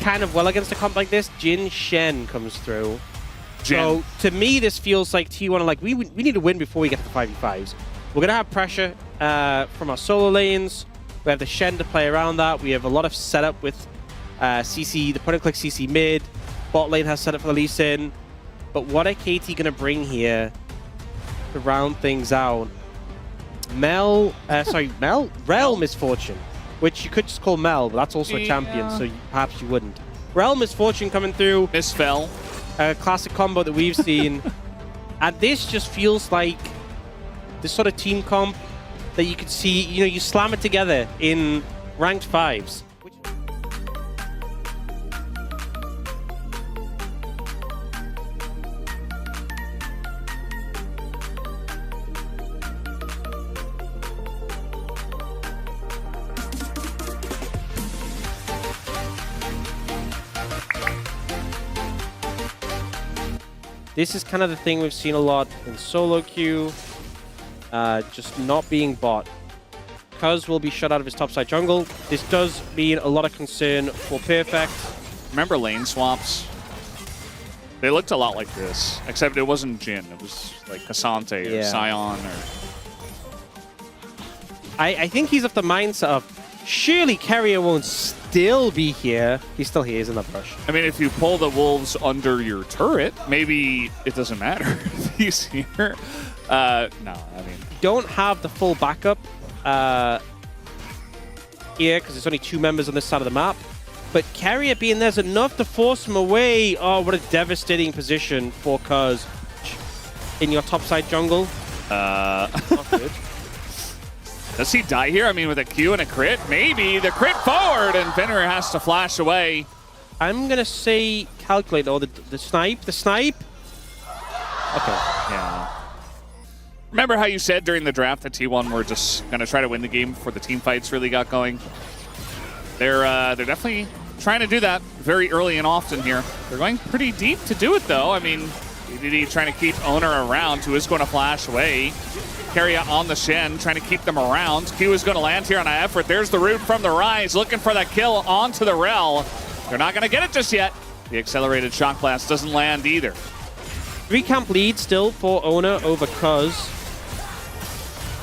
kind of well against a comp like this. Jin Shen comes through. Jin. So to me, this feels like T1 are like, we need to win before we get to the 5v5s. We're going to have pressure from our solo lanes. We have the Shen to play around that. We have a lot of setup with CC, the point-and-click CC mid. Bot lane has setup for the Lee Sin. But what are KT going to bring here to round things out? Rel Misfortune, which you could just call Mel, but that's also a champion, so perhaps you wouldn't. Rel Misfortune coming through. Misfell. A classic combo that we've seen. And this just feels like this sort of team comp that you could see, you know, you slam it together in ranked 5s. This is kind of the thing we've seen a lot in solo queue, just not being bought. Cuz will be shut out of his topside jungle. This does mean a lot of concern for Perfect. Remember lane swaps? They looked a lot like this, except it wasn't Jin. It was like Asante or Sion or... I think he's of the mindset of, surely Carrier won't still be here. He's still here, he's in the brush. I mean, if you pull the wolves under your turret, maybe it doesn't matter if he's here. No, I mean... Don't have the full backup here, because there's only 2 members on this side of the map. But Carrier being there's enough to force him away. Oh, what a devastating position for Cuz in your topside jungle. Not good. Does he die here? I mean, with a Q and a crit? Maybe. The crit forward, and Fenrir has to flash away. I'm going to say calculate, or the snipe. The snipe? Okay. Yeah. Remember how you said during the draft that T1 were just going to try to win the game before the team fights really got going? They're definitely trying to do that very early and often here. They're going pretty deep to do it, though. I mean, BDD trying to keep Owner around, who is going to flash away. Carrier on the Shen, trying to keep them around. Q is going to land here on an effort. There's the root from the Rise, looking for that kill onto the Rel. They're not going to get it just yet. The accelerated shock blast doesn't land either. 3-camp lead still for Owner over Cuz.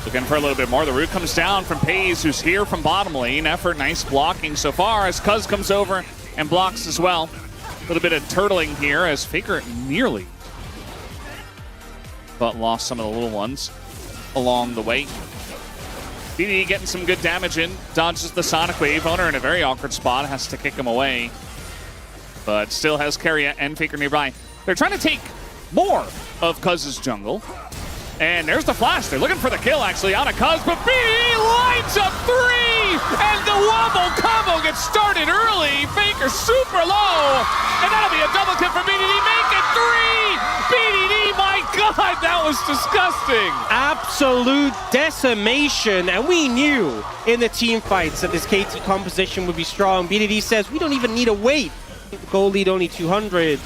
Looking for a little bit more. The root comes down from Pays, who's here from bottom lane. Effort, nice blocking so far as Cuz comes over and blocks as well. A little bit of turtling here as Faker nearly, but lost some of the little ones along the way. BDD getting some good damage in, dodges the Sonic Wave. Owner in a very awkward spot, has to kick him away, but still has Carrier and Faker nearby. They're trying to take more of Cuz's jungle, and there's the flash. They're looking for the kill actually on a Cuz, but BDD lines up 3, and the wobble combo gets started early. Faker super low, and that'll be a double kill for BDD. Make it 3! BDD, my God, that was disgusting. Absolute decimation, and we knew in the team fights that this KT composition would be strong. BDD says we don't even need to wait. Goal lead only 200.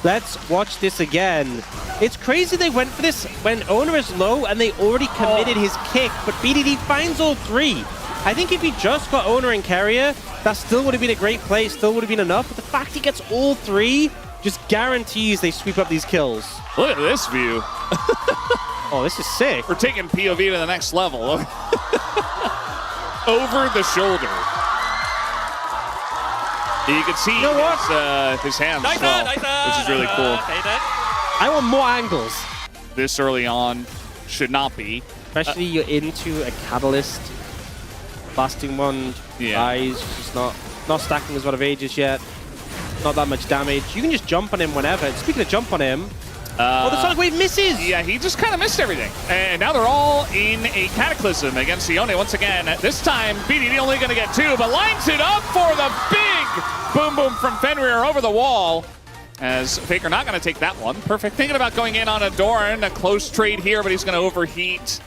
Let's watch this again. It's crazy they went for this when Owner is low and they already committed his kick, but BDD finds all 3. I think if he just got Owner and Carrier, that still would have been a great play, still would have been enough, but the fact he gets all 3 just guarantees they sweep up these kills. Look at this view. Oh, this is sick. We're taking POV to the next level. Over the shoulder. You can see his hands as well, which is really cool. I want more angles. This early on should not be. Especially you're into a Catalyst. Blasting one, eyes, just not stacking as well of ages yet. Not that much damage. You can just jump on him whenever. Speaking of jump on him, the Sonic Wave misses! Yeah, he just kind of missed everything. And now they're all in a Cataclysm against Sione once again. This time, BDD only going to get 2, but lines it up for the big boom boom from Fenrir over the wall. As Faker not going to take that one. Perfect. Thinking about going in on a Doran. A close trade here, but he's going to overheat.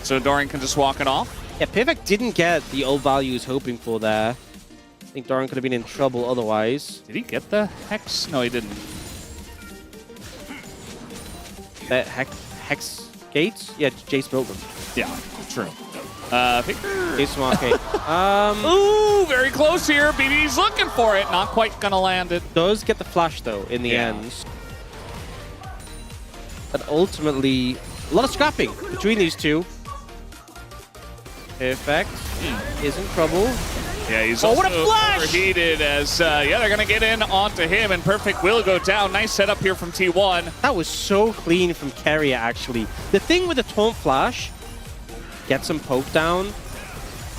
So Doran can just walk it off. Yeah, Perfect didn't get the old value he was hoping for there. I think Doran could have been in trouble otherwise. Did he get the Hex? No, he didn't. That Hex gates? Yeah, Jace built them. Yeah, true. Faker. He's smart. Okay. Ooh, very close here. BDD's looking for it. Not quite gonna land it. Does get the flash though in the end. But ultimately, a lot of scrapping between these two. Perfect. Is in trouble. Yeah, he's what a also flash! overheated as, yeah, they're going to get in onto him, and Perfect will go down. Nice setup here from T1. That was so clean from Keria, actually. The thing with the taunt flash, get some poke down,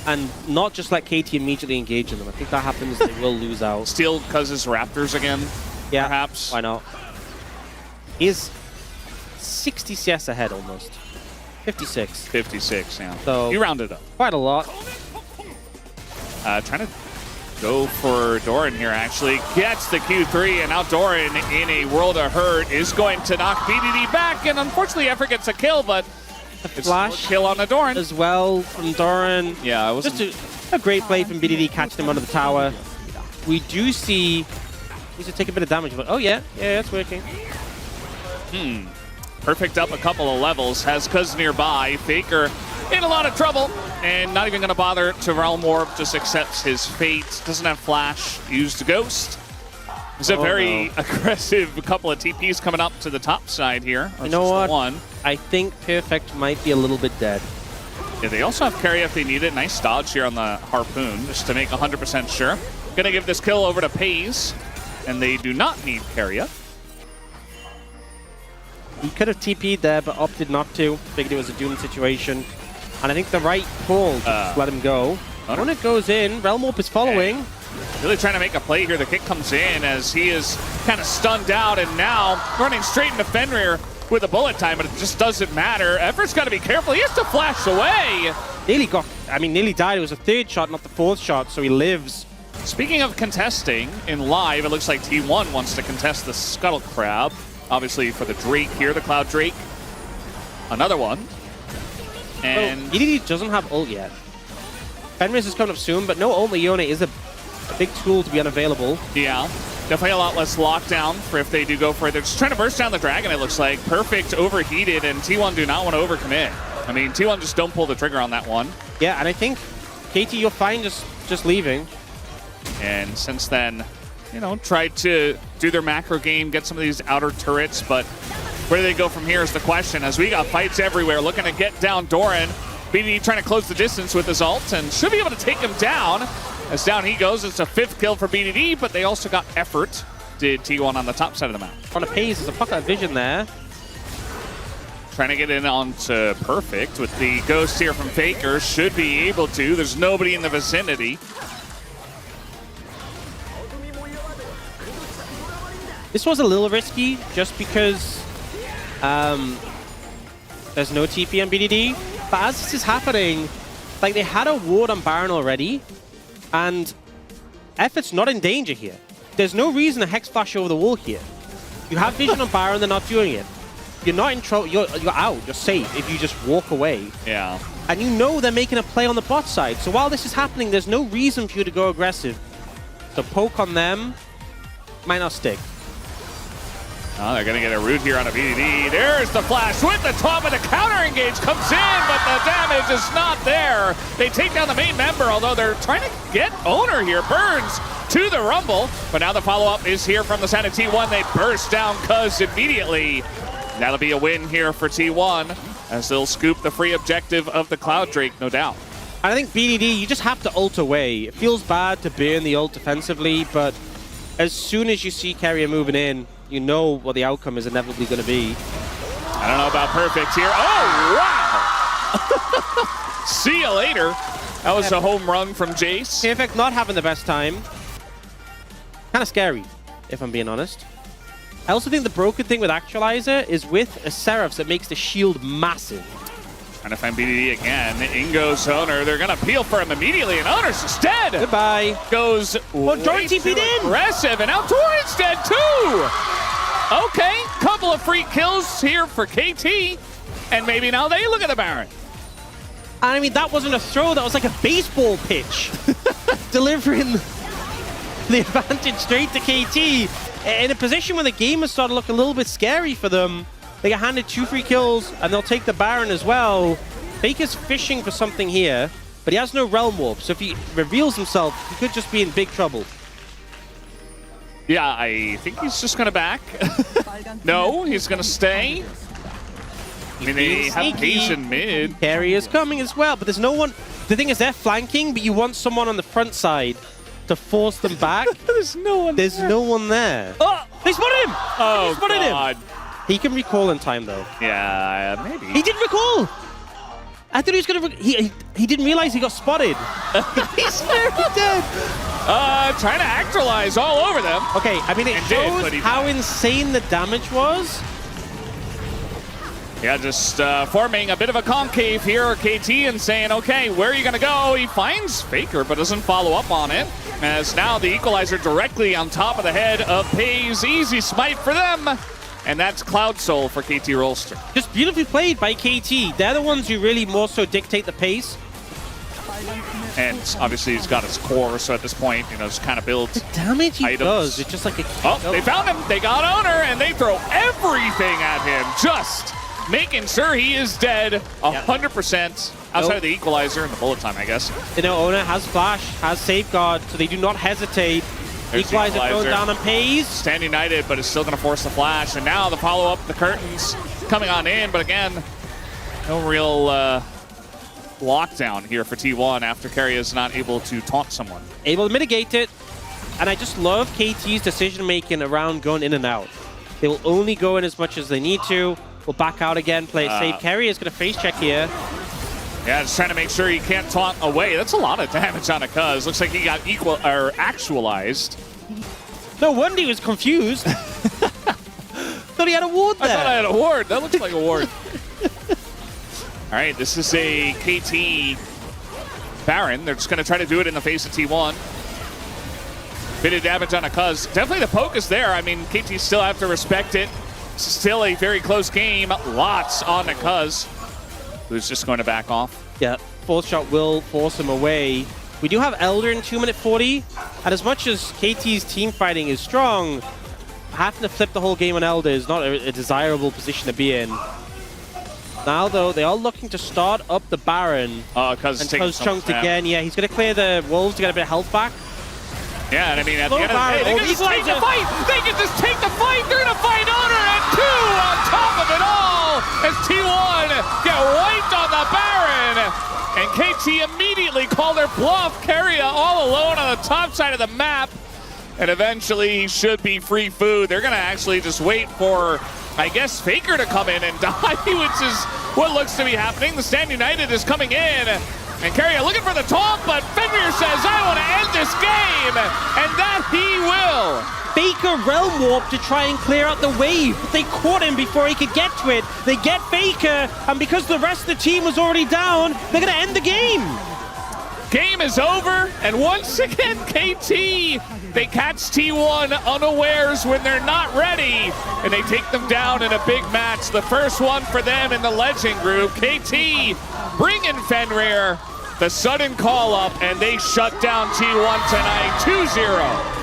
and not just let KT immediately engage in them. I think that happens, they will lose out. Steal because his Raptors again, yeah, perhaps. Why not? He's 60 CS ahead almost. 56. 56, yeah. So you rounded up. Quite a lot. Trying to go for Doran here, actually. Gets the Q3, and now Doran, in a world of hurt, is going to knock BDD back, and unfortunately Effort gets a kill, but it's flash kill on the Doran. As well from Doran. Yeah, it was just a great play from BDD, catching him under the tower. We do see needs to take a bit of damage, but oh yeah, it's working. Perfect up a couple of levels, has Cuz nearby. Faker in a lot of trouble, and not even going to bother to Realm Orb, just accepts his fate. Doesn't have flash, used Ghost. There's a very aggressive couple of TPs coming up to the top side here. You know what? I think Perfect might be a little bit dead. Yeah, they also have carry if they need it. Nice dodge here on the Harpoon, just to make 100% sure. Gonna give this kill over to Pays, and they do not need carry up. He could have TP'd there, but opted not to. Figured it was a doomed situation. And I think the right call to just let him go. When it goes in, Realm Orb is following. Really trying to make a play here. The kick comes in as he is kind of stunned out, and now running straight into Fenrir with a bullet time, but it just doesn't matter. Effort's got to be careful. He has to flash away. Nearly died. It was a third shot, not the fourth shot, so he lives. Speaking of contesting in live, it looks like T1 wants to contest the Scuttle Crab. Obviously for the Drake here, the Cloud Drake. Another one. And BDD doesn't have ult yet. Fenris is coming up soon, but no ult Leone is a big tool to be unavailable. Yeah, definitely a lot less lockdown for if they do go for it. They're just trying to burst down the Dragon, it looks like. Perfect overheated, and T1 do not want to overcommit. I mean, T1 just don't pull the trigger on that one. Yeah, and I think, KT, you're fine just leaving. And since then, you know, tried to do their macro game, get some of these outer turrets, but where do they go from here is the question, as we got fights everywhere, looking to get down Doran. BDD trying to close the distance with his ult, and should be able to take him down. As down he goes, it's a 5th kill for BDD, but they also got effort, did T1 on the top side of the map. On a Pays, there's a pocket of vision there. Trying to get in onto Perfect with the Ghost here from Faker, should be able to. There's nobody in the vicinity. This was a little risky, just because there's no TP on BDD. But as this is happening, like, they had a ward on Baron already, and Effort's not in danger here. There's no reason to Hex Flash over the wall here. You have vision on Baron, they're not doing it. You're not in trouble, you're out, you're safe if you just walk away. Yeah. And you know they're making a play on the bot side, so while this is happening, there's no reason for you to go aggressive. The poke on them might not stick. Oh, they're going to get a root here on a BDD. There's the flash with the top, and the counter engage comes in, but the damage is not there. They take down the main member, although they're trying to get Owner here. Burns to the Rumble, but now the follow-up is here from the side of T1. They burst down Cuz immediately. That'll be a win here for T1, as they'll scoop the free objective of the Cloud Drake, no doubt. I think BDD, you just have to ult away. It feels bad to burn the ult defensively, but as soon as you see Carrier moving in, you know what the outcome is inevitably going to be. I don't know about Perfect here. Oh, wow! See you later. That was a home run from Jace. Perfect not having the best time. Kind of scary, if I'm being honest. I also think the broken thing with Actualizer is with a Seraphs that makes the shield massive. Trying to find BDD again. In goes Owner. They're going to peel for him immediately, and Owner's just dead. Goodbye. Goes Doran TP'd in. Aggressive, and now Doran's dead too. Okay, couple of free kills here for KT, and maybe now they look at the Baron. I mean, that wasn't a throw. That was like a baseball pitch. Delivering the advantage straight to KT. In a position where the game has started to look a little bit scary for them. They get handed 2 free kills, and they'll take the Baron as well. Faker's fishing for something here, but he has no Realm Warp, so if he reveals himself, he could just be in big trouble. Yeah, I think he's just going to back. No, he's going to stay. I mean, they have Asian mid. Carry is coming as well, but there's no one. The thing is, they're flanking, but you want someone on the front side to force them back. There's no one. There's no one there. Oh, they spotted him! Oh, they spotted God. him! He can recall in time, though. Yeah, maybe. He didn't recall! I thought he was gonna. He didn't realize he got spotted. He's very dead. Trying to actualize all over them. Okay, I mean, it shows how insane the damage was. Yeah, just forming a bit of a concave here, KT, and saying, okay, where are you going to go? He finds Faker, but doesn't follow up on it. As now the equalizer directly on top of the head of Pays. Easy smite for them. And that's Cloud Soul for KT Rolster. Just beautifully played by KT. They're the ones who really more so dictate the pace. And obviously he's got his core, so at this point, you know, just kind of builds the damage he items. Does, it's just like a... Oh, they found him. They got Owner, and they throw everything at him. Just making sure he is dead 100% outside of the equalizer and the bullet time, I guess. You know, Owner has flash, has safeguard, so they do not hesitate. Equalizer thrown down on Pays. Stand United, but is still going to force the flash. And now the follow-up, the curtains coming on in. But again, no real lockdown here for T1 after Carry is not able to taunt someone. Able to mitigate it. And I just love KT's decision-making around going in and out. They will only go in as much as they need to. Will back out again, play it safe. Carry is going to face check here. Yeah, just trying to make sure he can't taunt away. That's a lot of damage on a Cuz. Looks like he got actualized. No wonder he was confused. Thought he had a ward there. I thought I had a ward. That looks like a ward. All right, this is a KT Baron. They're just going to try to do it in the face of T1. Bit of damage on a Cuz. Definitely the poke is there. I mean, KT still have to respect it. Still a very close game. Lots on the Cuz, who's just going to back off. Yeah, fourth shot will force him away. We do have Elder in 2minute 40, and as much as KT's team fighting is strong, having to flip the whole game on Elder is not a desirable position to be in. Now, though, they are looking to start up the Baron. Oh, Cuz and Cuz chunked again. Yeah, he's going to clear the Wolves to get a bit of health back. Yeah, and I mean, at the end of the day, they can just take the fight! They can just take the fight! They're gonna fight Owner, and 2 on top of it all! As T1 get wiped on the Baron! And KT immediately call their bluff. Carria all alone on the top side of the map. And eventually he should be free food. They're gonna actually just wait for, I guess, Faker to come in and die, which is what looks to be happening. The Stand United is coming in. And Carrier looking for the taunt, but Fenrir says, I want to end this game, and that he will. Faker Realm Warp to try and clear out the wave, but they caught him before he could get to it. They get Faker, and because the rest of the team was already down, they're going to end the game. Game is over, and once again, KT, they catch T1 unawares when they're not ready, and they take them down in a big match. The first one for them in the Legend group. KT bringing Fenrir the sudden call up, and they shut down T1 tonight 2-0.